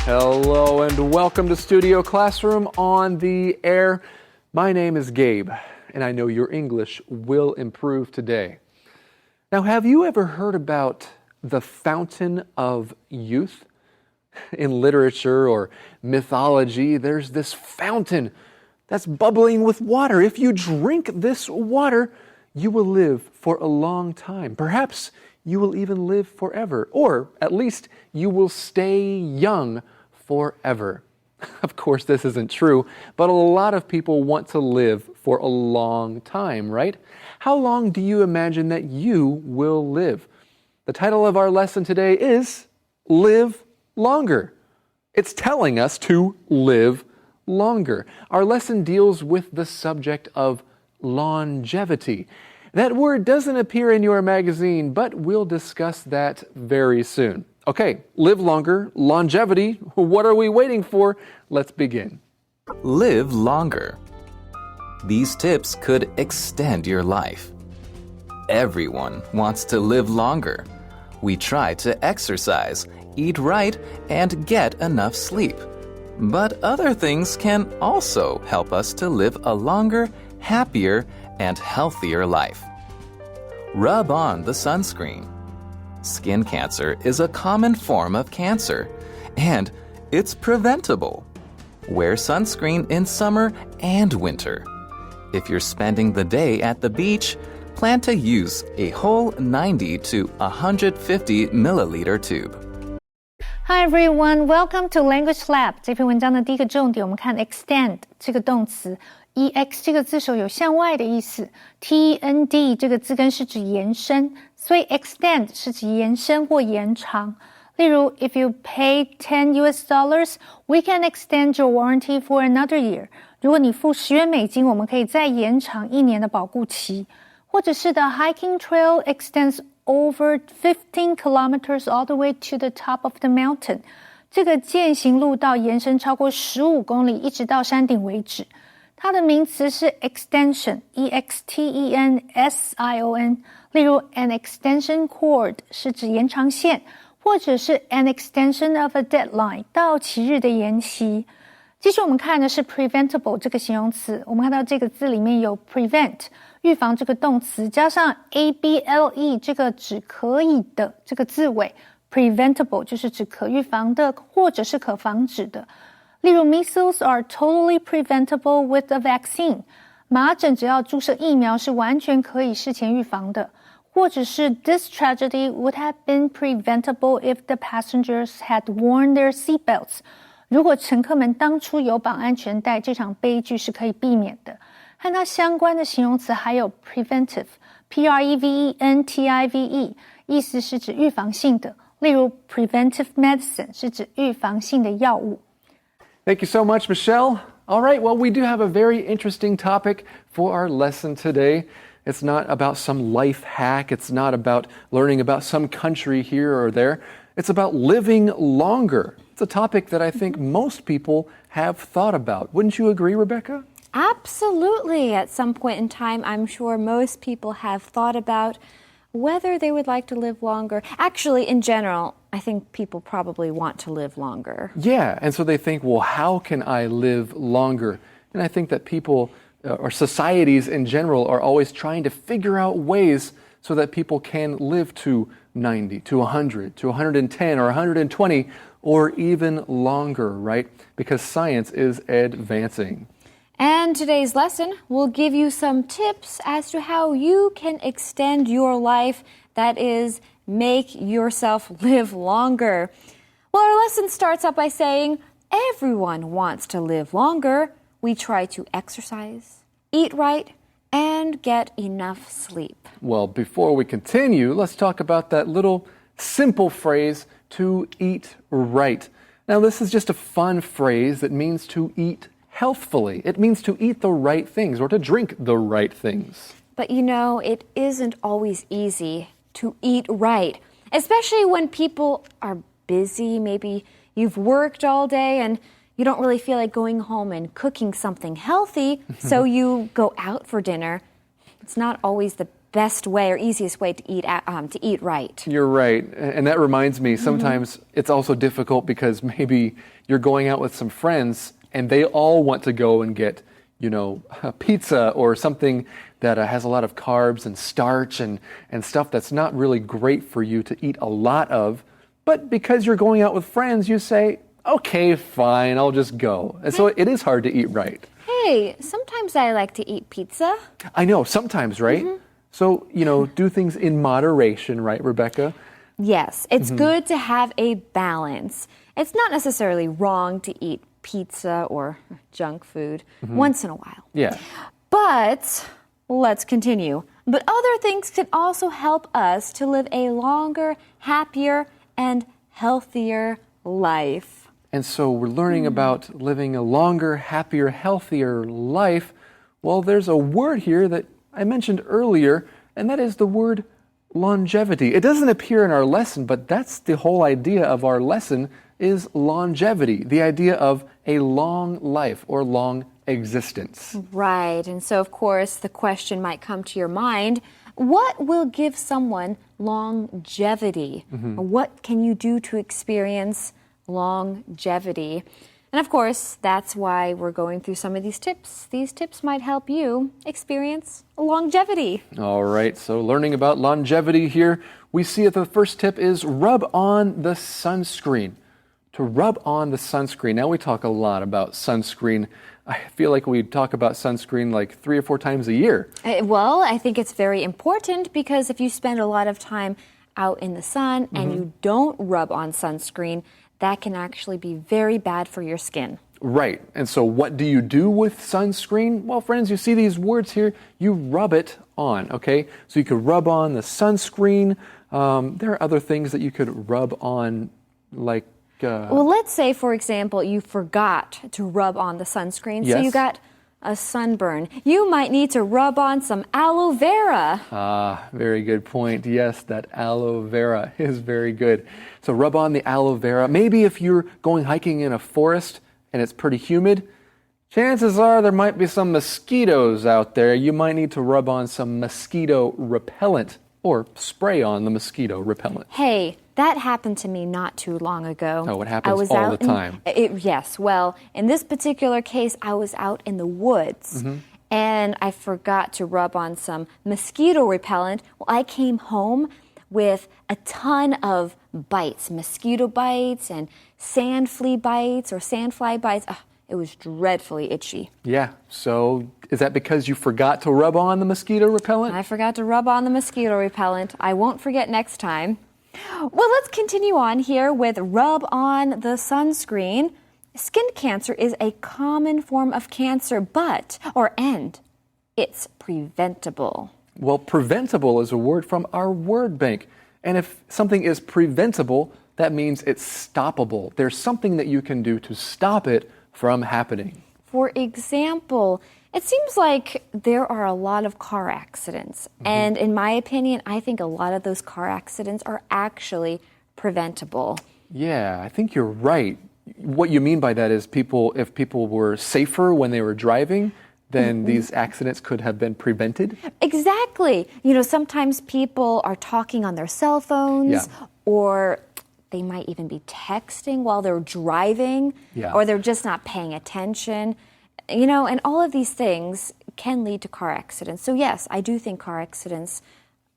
Hello and welcome to Studio Classroom on the air. My name is Gabe, and I know your English will improve today. Now, have you ever heard about the fountain of youth? In literature or mythology, there's this fountain that's bubbling with water. If you drink this water, you will live for a long time. Perhaps you will even live forever, or at least you will stay young forever. Of course, this isn't true, but a lot of people want to live for a long time, right? How long do you imagine that you will live? The title of our lesson today is Live Longer. It's telling us to live longer. Our lesson deals with the subject of longevity. That word doesn't appear in your magazine, but we'll discuss that very soon. Okay, live longer, longevity, what are we waiting for? Let's begin. Live longer. These tips could extend your life. Everyone wants to live longer. We try to exercise, eat right, and get enough sleep. But other things can also help us to live a longer, happier, and healthier life. Rub on the sunscreen. Skin cancer is a common form of cancer, and it's preventable. Wear sunscreen in summer and winter. If you're spending the day at the beach, plan to use a whole 90 to 150 milliliter tube. Hi everyone, welcome to Language Lab. 这篇文章的第一个重点，我们看 extend 这个动词。ex 这个字首有向外的意思 ，tend 这个字根是指延伸，所以 extend 是指延伸或延长。例如 ，if you pay $10, we can extend your warranty for another year。如果你付$10，我们可以再延长1年的保固期。或者是 the hiking trail extends over 15 kilometers all the way to the top of the mountain。这个健行路道延伸超过15公里，一直到山顶为止。它的名词是 extension, E-X-T-E-N-S-I-O-N。例如 an extension cord 是指延长线，或者是 an extension of a deadline 到期日的延期。继续我们看的是 preventable 这个形容词，我们看到这个字里面有 prevent 预防这个动词，加上 able 这个指可以的这个字尾， preventable 就是指可预防的或者是可防止的。例如 measles are totally preventable with a vaccine。麻疹只要注射疫苗是完全可以事前预防的。或者是 this tragedy would have been preventable if the passengers had worn their seatbelts。如果乘客们当初有绑安全带，这场悲剧是可以避免的。和它相关的形容词还有 preventive, P-R-E-V-E-N-T-I-V-E， 意思是指预防性的。例如 preventive medicine 是指预防性的药物。Thank you so much, Michelle. All right, well, we do have a very interesting topic for our lesson today. It's not about some life hack. It's not about learning about some country here or there. It's about living longer. It's a topic that I think most people have thought about. Wouldn't you agree, Rebecca? Absolutely. At some point in time, I'm sure most people have thought about whether they would like to live longer. Actually, in general, I think people probably want to live longer. Yeah, and so they think, well, how can I live longer? And I think that people or societies in general are always trying to figure out ways so that people can live to 90, to 100, to 110 or 120 or even longer, right? Because science is advancing. And today's lesson will give you some tips as to how you can extend your life, that is, make yourself live longer. Well, our lesson starts out by saying, everyone wants to live longer. We try to exercise, eat right, and get enough sleep. Well, before we continue, let's talk about that little simple phrase, to eat right. Now, this is just a fun phrase that means to eat healthfully. It means to eat the right things or to drink the right things. But you know, it isn't always easy to eat right, especially when people are busy. Maybe you've worked all day and you don't really feel like going home and cooking something healthy, so you go out for dinner. It's not always the best way or easiest way to eat right. You're right. And that reminds me, sometimes it's also difficult because maybe you're going out with some friends and they all want to go and get, a pizza or something that has a lot of carbs and starch and stuff that's not really great for you to eat a lot of. But because you're going out with friends, you say, okay, fine, I'll just go. And so it is hard to eat right. Hey, sometimes I like to eat pizza. I know, sometimes, right? So, do things in moderation, right, Rebecca? Yes, it's good to have a balance. It's not necessarily wrong to eat pizza or junk food once in a while. Yeah. But let's continue. But other things can also help us to live a longer, happier, and healthier life. And so we're learning about living a longer, happier, healthier life. Well, there's a word here that I mentioned earlier, and that is the word longevity. It doesn't appear in our lesson, but that's the whole idea of our lesson is longevity, the idea of a long life or long existence. Right. And so, of course, the question might come to your mind, what will give someone longevity? Or what can you do to experience longevity? And of course, that's why we're going through some of these tips. These tips might help you experience longevity. All right, so learning about longevity here, we see that the first tip is rub on the sunscreen. To rub on the sunscreen. Now we talk a lot about sunscreen. I feel like we talk about sunscreen like 3 or 4 times a year. Well, I think it's very important because if you spend a lot of time out in the sun and you don't rub on sunscreen, that can actually be very bad for your skin. Right. And so what do you do with sunscreen? Well, friends, you see these words here. You rub it on, okay? So you could rub on the sunscreen. There are other things that you could rub on, like... Well, let's say, for example, you forgot to rub on the sunscreen, so you got a sunburn. You might need to rub on some aloe vera. Ah, very good point. Yes, that aloe vera is very good. So rub on the aloe vera. Maybe if you're going hiking in a forest and it's pretty humid, chances are there might be some mosquitoes out there. You might need to rub on some mosquito repellent or spray on the mosquito repellent. Hey, that happened to me not too long ago. Oh, it happens all the time. Yes, well, in this particular case, I was out in the woods and I forgot to rub on some mosquito repellent. Well, I came home with a ton of bites, mosquito bites and sand flea bites or sandfly bites. It was dreadfully itchy. Yeah, so is that because you forgot to rub on the mosquito repellent? I forgot to rub on the mosquito repellent. I won't forget next time. Well, let's continue on here with rub on the sunscreen. Skin cancer is a common form of cancer, and it's preventable. Well, preventable is a word from our word bank. And if something is preventable, that means it's stoppable. There's something that you can do to stop it from happening. For example, it seems like there are a lot of car accidents. And in my opinion, I think a lot of those car accidents are actually preventable. Yeah, I think you're right. What you mean by that is if people were safer when they were driving, then these accidents could have been prevented? Exactly. Sometimes people are talking on their cell phones or they might even be texting while they're driving or they're just not paying attention. And all of these things can lead to car accidents. So yes, I do think car accidents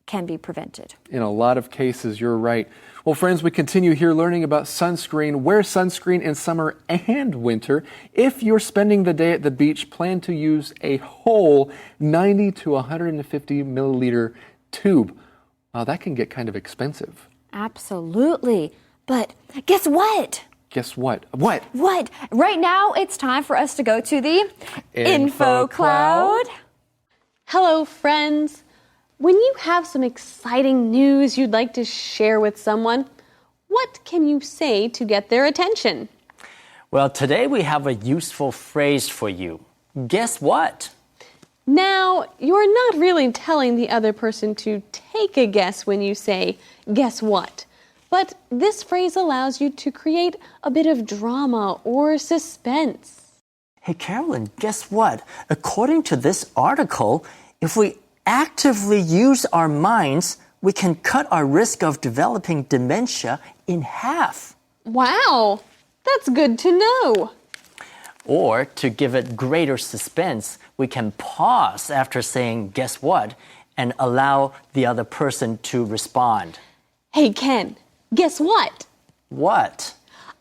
can be prevented. In a lot of cases, you're right. Well, friends, we continue here learning about sunscreen. Wear sunscreen in summer and winter. If you're spending the day at the beach, plan to use a whole 90 to 150 milliliter tube. That can get kind of expensive. Absolutely. But guess what? Guess what? What? What? Right now, it's time for us to go to the Info Cloud. Hello, friends. When you have some exciting news you'd like to share with someone, what can you say to get their attention? Well, today we have a useful phrase for you. Guess what? Now, you're not really telling the other person to take a guess when you say, guess what? But this phrase allows you to create a bit of drama or suspense. Hey, Carolyn, guess what? According to this article, if we actively use our minds, we can cut our risk of developing dementia in half. Wow, that's good to know. Or to give it greater suspense, we can pause after saying, guess what? And allow the other person to respond. Hey, Ken, guess what? What?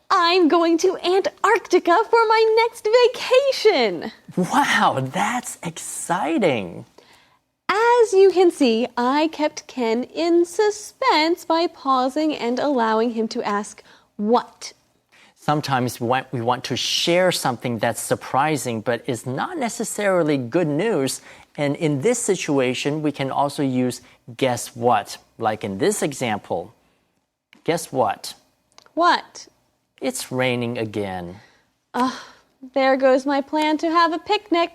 I'm going to Antarctica for my next vacation. Wow, that's exciting. As you can see, I kept Ken in suspense by pausing and allowing him to ask what. Sometimes we want to share something that's surprising but is not necessarily good news. And in this situation, we can also use guess what. Like in this example, guess what? What? It's raining again. There goes my plan to have a picnic.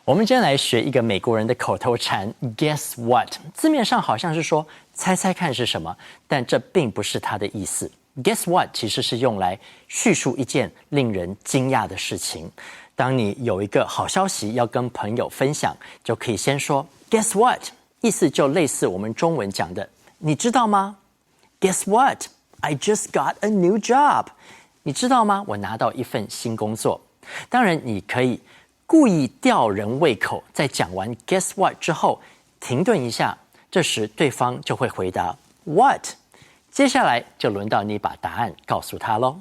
我们今天来学一个美国人的口头禅 guess what 字面上好像是说猜猜看是什么，但这并不是它的意思。Guess what 其实是用来叙述一件令人惊讶的事情。当你有一个好消息要跟朋友分享，就可以先说 Guess what 意思就类似我们中文讲的你知道吗 Guess what I just got a new job 你知道吗我拿到一份新工作。当然你可以故意吊人胃口，在讲完 guess what 之后停顿一下，这时对方就会回答 what 接下来就轮到你把答案告诉他咯。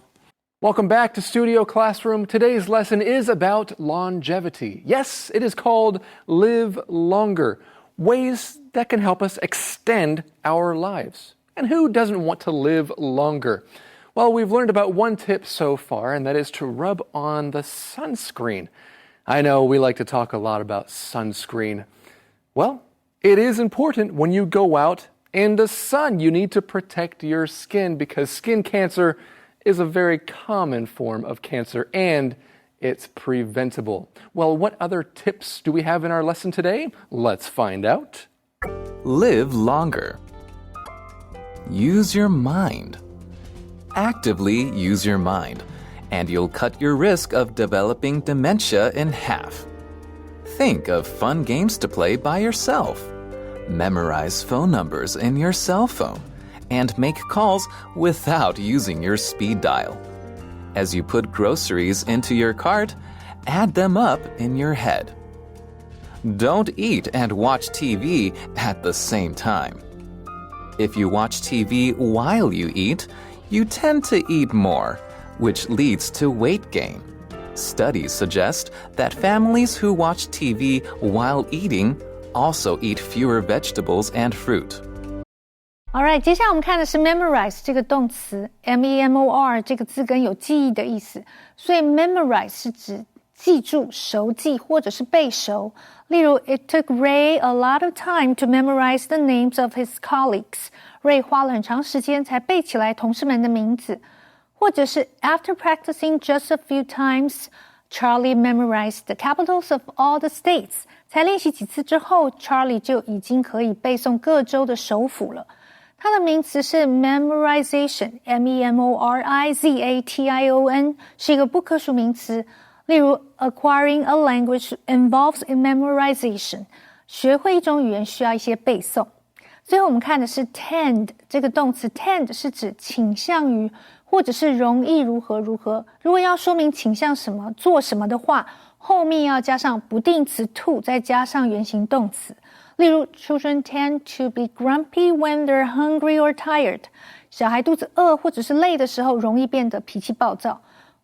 Welcome back to Studio Classroom. Today's lesson is about longevity. Yes, it is called Live Longer, ways that can help us extend our lives. And who doesn't want to live longer? Well, we've learned about one tip so far, and that is to rub on the sunscreen. I know we like to talk a lot about sunscreen. Well, it is important when you go out in the sun. You need to protect your skin because skin cancer is a very common form of cancer and it's preventable. Well, what other tips do we have in our lesson today? Let's find out. Live longer. Use your mind. Actively use your mind, and you'll cut your risk of developing dementia in half. Think of fun games to play by yourself. Memorize phone numbers in your cell phone, and make calls without using your speed dial. As you put groceries into your cart, add them up in your head. Don't eat and watch TV at the same time. If you watch TV while you eat, you tend to eat more, which leads to weight gain. Studies suggest that families who watch TV while eating also eat fewer vegetables and fruit. Alright， 接下来我们看的是 memorize 这个动词 M-E-M-O-R 这个字根有记忆的意思，所以 memorize 是指记住、熟记或者是背熟。例如 It took Ray a lot of time to memorize the names of his colleagues. Ray 花了很长时间才背起来同事们的名字。或者是 After practicing just a few times, Charlie memorized the capitals of all the states. 才练习几次之后 Charlie 就已经可以背诵各州的首府了。它的名词是 memorization, M-E-M-O-R-I-Z-A-T-I-O-N 是一个不可数名词。例如 acquiring a language involves in memorization 学会一种语言需要一些背诵。最后我们看的是 tend 这个动词 tend 是指倾向于或者是容易如何如何。如果要说明倾向什么做什么的话，后面要加上不定词 to 再加上原形动词。例如 Children tend to be grumpy when they're hungry or tired 小孩肚子饿或者是累的时候容易变得脾气暴躁。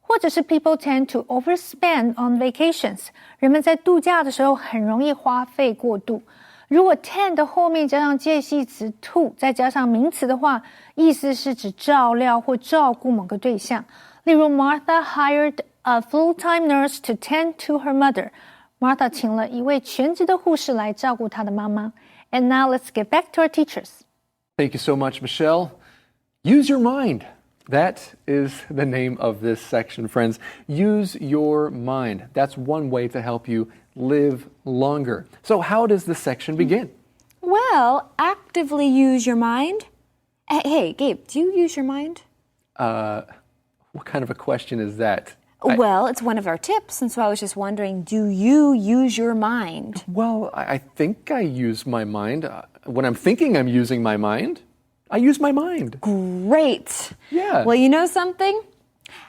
或者是 people tend to overspend on vacations 人们在度假的时候很容易花费过度。如果 tend 后面加上介系词 to 再加上名词的话，意思是指照料或照顾某个对象。例如 Martha hired a full-time nurse to tend to her mother. Martha 请了一位全职的护士来照顾她的妈妈。And now let's get back to our teachers. Thank you so much, Michelle. Use your mind. That is the name of this section, friends. Use your mind. That's one way to help you live longer. So how does this section begin? Well, actively use your mind. Hey, Gabe, do you use your mind? What kind of a question is that? Well, it's one of our tips, and so I was just wondering, do you use your mind? Well, I think I use my mind. When I'm thinking I'm using my mind, I use my mind. Great. Yeah. Well, you know something?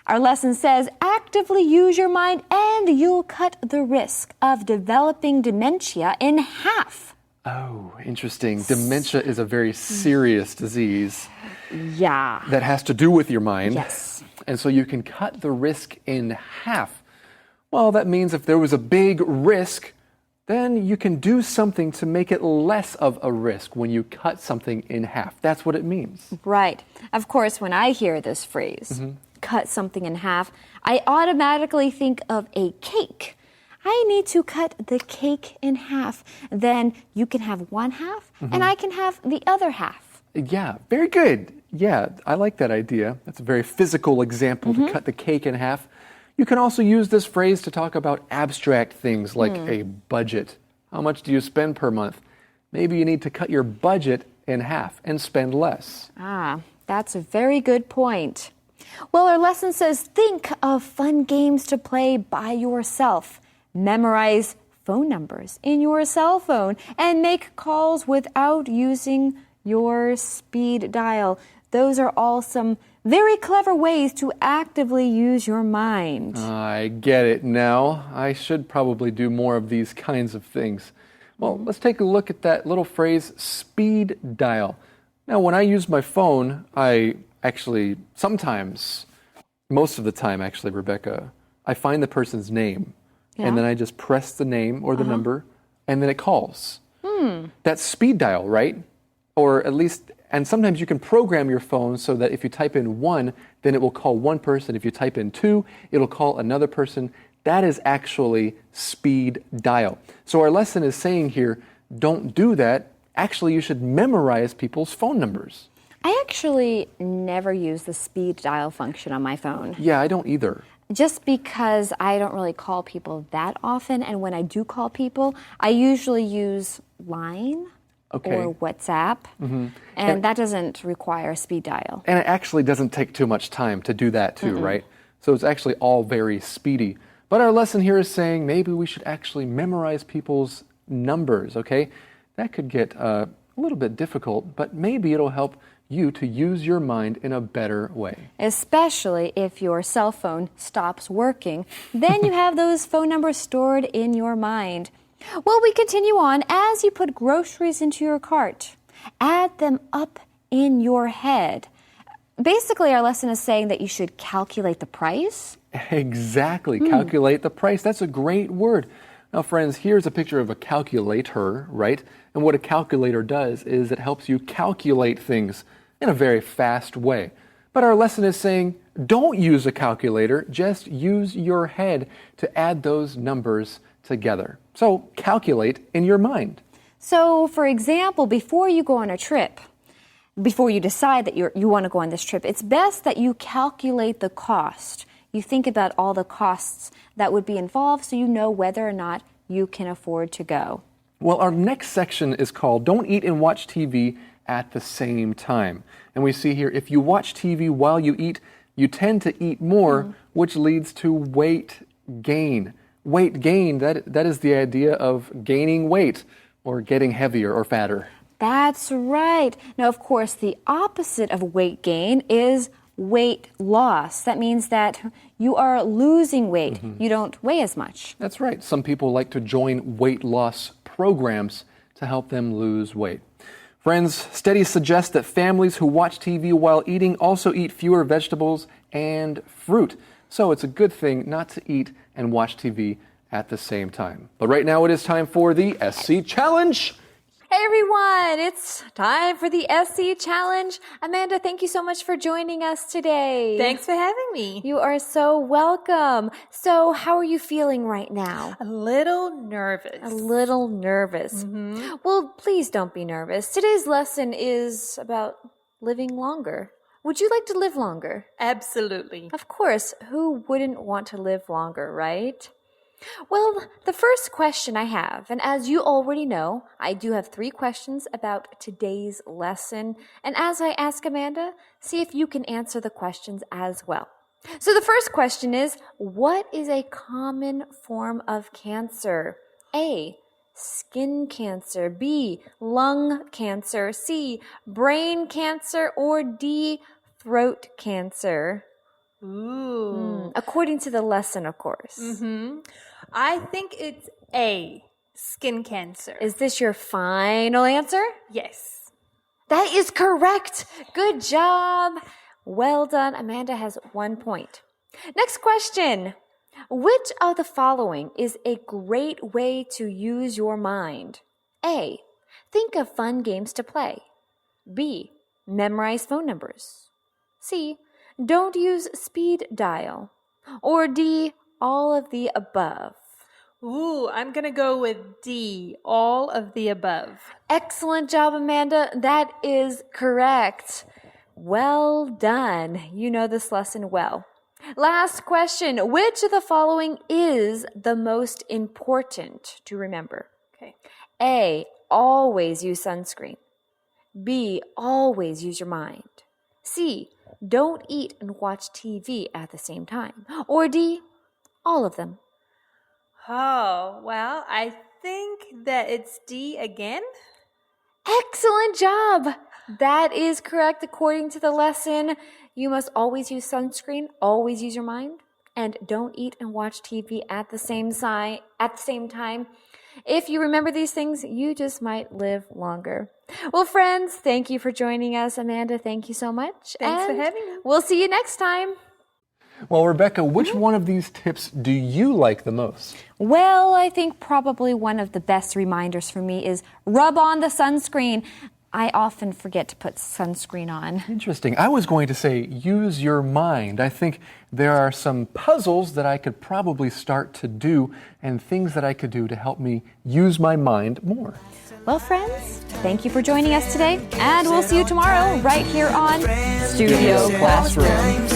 Our lesson says actively use your mind and you'll cut the risk of developing dementia in half. Oh, interesting. Dementia is a very serious disease. Yeah. That has to do with your mind. Yes. And so you can cut the risk in half. Well, that means if there was a big risk, then you can do something to make it less of a risk when you cut something in half. That's what it means. Right. Of course, when I hear this phrase, cut something in half, I automatically think of a cake. I need to cut the cake in half. Then you can have one half and I can have the other half. Yeah, very good. Yeah, I like that idea. That's a very physical example to cut the cake in half. You can also use this phrase to talk about abstract things like a budget. How much do you spend per month? Maybe you need to cut your budget in half and spend less. Ah, that's a very good point. Well, our lesson says think of fun games to play by yourself. Memorize phone numbers in your cell phone and make calls without using your speed dial. Those are all some very clever ways to actively use your mind. I get it now. I should probably do more of these kinds of things. Well, let's take a look at that little phrase, speed dial. Now, when I use my phone, I actually sometimes, most of the time actually, Rebecca, I find the person's name. Yeah. And then I just press the name or the number, and then it calls. That's speed dial, right? Or at least, and sometimes you can program your phone so that if you type in 1, then it will call one person. If you type in 2, it'll call another person. That is actually speed dial. So our lesson is saying here, don't do that. Actually, you should memorize people's phone numbers. I actually never use the speed dial function on my phone. Yeah, I don't either. Just because I don't really call people that often, and when I do call people, I usually use Line or WhatsApp, and that doesn't require a speed dial. And it actually doesn't take too much time to do that too, right? So it's actually all very speedy. But our lesson here is saying maybe we should actually memorize people's numbers, okay? That could get a little bit difficult, but maybe it'll help you to use your mind in a better way. Especially if your cell phone stops working, then you have those phone numbers stored in your mind. Well, we continue on. As you put groceries into your cart, add them up in your head. Basically, our lesson is saying that you should calculate the price. Exactly, calculate the price. That's a great word. Now, friends, here's a picture of a calculator, right? And what a calculator does is it helps you calculate things in a very fast way. But our lesson is saying, don't use a calculator, just use your head to add those numbers together. So calculate in your mind. So, for example, before you go on a trip, before you decide that you want to go on this trip, it's best that you calculate the cost. You think about all the costs that would be involved so you know whether or not you can afford to go. Well, our next section is called Don't Eat and Watch TV at the Same Time. And we see here, if you watch TV while you eat, you tend to eat more, which leads to weight gain. Weight gain, that is the idea of gaining weight or getting heavier or fatter. That's right. Now, of course, the opposite of weight gain is weight loss. That means that you are losing weight. You don't weigh as much. That's right. Some people like to join weight loss programs to help them lose weight. Friends, studies suggest that families who watch TV while eating also eat fewer vegetables and fruit. So it's a good thing not to eat and watch TV at the same time. But right now it is time for the SC Challenge. Hey everyone, it's time for the SC Challenge. Amanda, thank you so much for joining us today. Thanks for having me. You are so welcome. So, how are you feeling right now? A little nervous. A little nervous. Well, please don't be nervous. Today's lesson is about living longer. Would you like to live longer? Absolutely. Of course. Who wouldn't want to live longer, right? Well, the first question I have, and as you already know, I do have 3 questions about today's lesson. And as I ask Amanda, see if you can answer the questions as well. So the first question is, what is a common form of cancer? A, skin cancer. B, lung cancer. C, brain cancer. Or D, throat cancer. Ooh. According to the lesson, of course. I think it's A, skin cancer. Is this your final answer? Yes. That is correct. Good job. Well done. Amanda has 1 point. Next question. Which of the following is a great way to use your mind? A, think of fun games to play. B, memorize phone numbers. C, don't use speed dial. Or D, all of the above. Ooh, I'm going to go with D, all of the above. Excellent job, Amanda. That is correct. Well done. You know this lesson well. Last question. Which of the following is the most important to remember? Okay. A, always use sunscreen. B, always use your mind. C, don't eat and watch TV at the same time. Or D, all of them. Oh, well, I think that it's D again. Excellent job. That is correct according to the lesson. You must always use sunscreen, always use your mind, and don't eat and watch TV at the same time. If you remember these things, you just might live longer. Well, friends, thank you for joining us. Amanda, thank you so much. Thanks for And having me. We'll see you next time. Well, Rebecca, which one of these tips do you like the most? Well, I think probably one of the best reminders for me is rub on the sunscreen. I often forget to put sunscreen on. Interesting. I was going to say use your mind. I think there are some puzzles that I could probably start to do and things that I could do to help me use my mind more. Well, friends, thank you for joining us today, and we'll see you tomorrow right here on Studio Classroom.